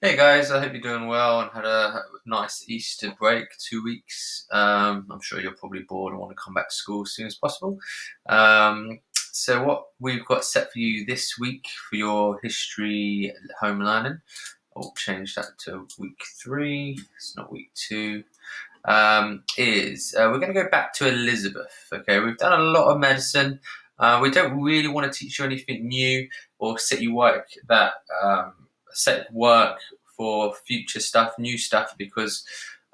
Hey guys, I hope you're doing well and had a nice Easter break, 2 weeks. I'm sure you're probably bored and want to come back to school as soon as possible. So what we've got set for you this week for your history home learning, I'll change that to week 3, it's not week 2, is we're going to go back to Elizabeth. Okay, we've done a lot of medicine. We don't really want to teach you anything new or set work for future stuff, new stuff, because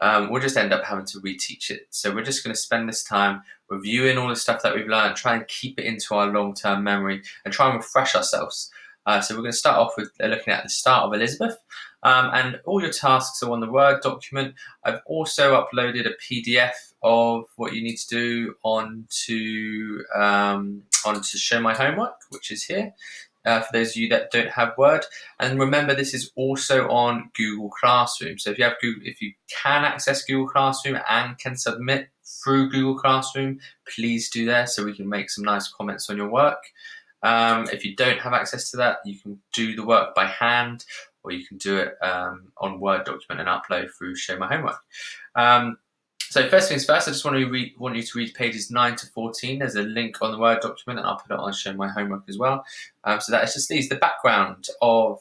we'll just end up having to reteach it. So we're just going to spend this time reviewing all the stuff that we've learned, try and keep it into our long-term memory, and try and refresh ourselves. So we're going to start off with looking at the start of Elizabeth, and all your tasks are on the Word document. I've also uploaded a PDF of what you need to do onto Show My Homework, which is here. For those of you that don't have Word, and remember, this is also on Google Classroom. So if you can access Google Classroom and can submit through Google Classroom, please do that so we can make some nice comments on your work. If you don't have access to that, you can do the work by hand, or you can do it on Word document and upload through Show My Homework. So first things first, I just want you to read pages 9 to 14. There's a link on the Word document, and I'll put it on Show My Homework as well. So that just leaves the background of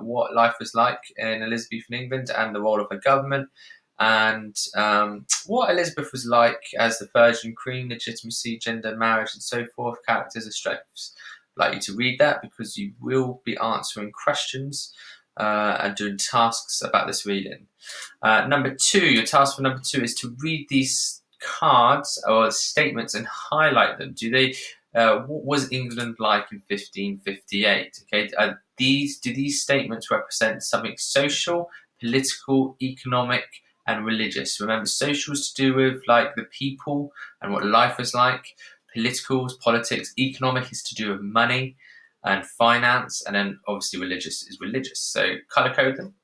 what life was like in Elizabethan England and the role of her government, and what Elizabeth was like as the Virgin Queen, legitimacy, gender, marriage, and so forth, characters and strengths. I'd like you to read that because you will be answering questions and doing tasks about this reading. Your task for number 2 is to read these cards or statements and highlight them. What was England like in 1558? Okay, do these statements represent something social, political, economic, and religious? Remember, social is to do with like the people and what life was like. Political is politics. Economic is to do with money and finance, and then obviously religious is religious. So color code them.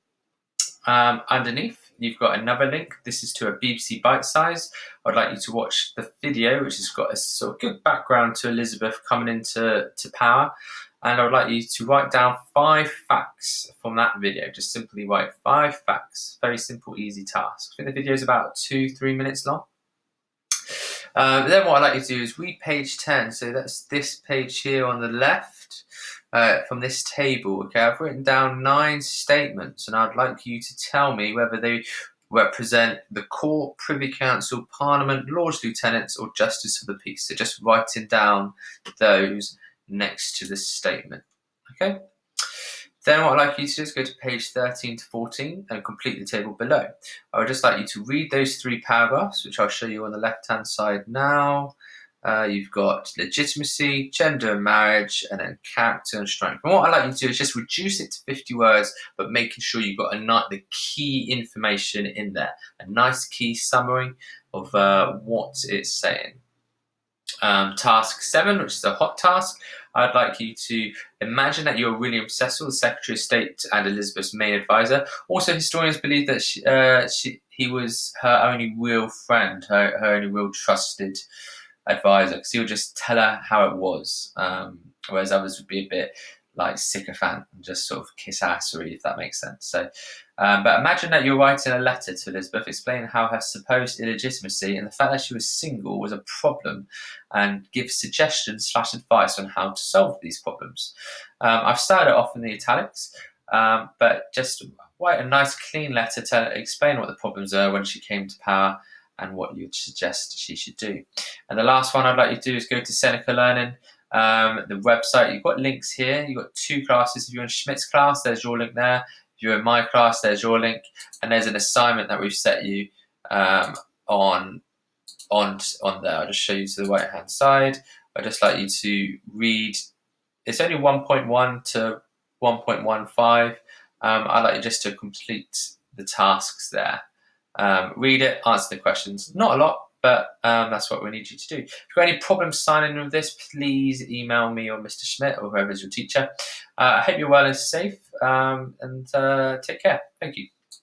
Underneath, you've got another link. This is to a BBC Bite Size. I'd like you to watch the video, which has got a sort of good background to Elizabeth coming into power. And I would like you to write down 5 facts from that video. Just simply write 5 facts. Very simple, easy task. I think the video is about 2-3 minutes long. Then what I'd like you to do is read page 10. So that's this page here on the left. From this table, okay, I've written down 9 statements, and I'd like you to tell me whether they represent the court, Privy Council, Parliament, Lords Lieutenants, or Justice of the Peace. So just writing down those next to the statement. Okay. Then what I'd like you to do is go to page 13 to 14 and complete the table below. I would just like you to read those 3 paragraphs, which I'll show you on the left-hand side now. You've got legitimacy, gender and marriage, and then character and strength. And what I'd like you to do is just reduce it to 50 words, but making sure you've got the key information in there. A nice key summary of what it's saying. Task 7, which is a hot task. I'd like you to imagine that you're William Cecil, the Secretary of State and Elizabeth's main advisor. Also, historians believe that he was her only real friend, her only real trusted advisor, because he would just tell her how it was, whereas others would be a bit like sycophant and just sort of kiss assery, if that makes sense. So, but imagine that you're writing a letter to Elizabeth explaining how her supposed illegitimacy and the fact that she was single was a problem, and give suggestions / advice on how to solve these problems. I've started it off in the italics, but just write a nice clean letter to explain what the problems are when she came to power and what you'd suggest she should do. And the last one I'd like you to do is go to Seneca Learning, the website. You've got links here. You've got 2 classes. If you're in Schmidt's class, there's your link there. If you're in my class, there's your link. And there's an assignment that we've set you on there. I'll just show you to the right-hand side. I'd just like you to read. It's only 1.1 to 1.15. I'd like you just to complete the tasks there. Read it, answer the questions. Not a lot, but that's what we need you to do. If you've got any problems signing with this, please email me or Mr. Schmidt or whoever is your teacher. I hope you're well and safe, and take care. Thank you.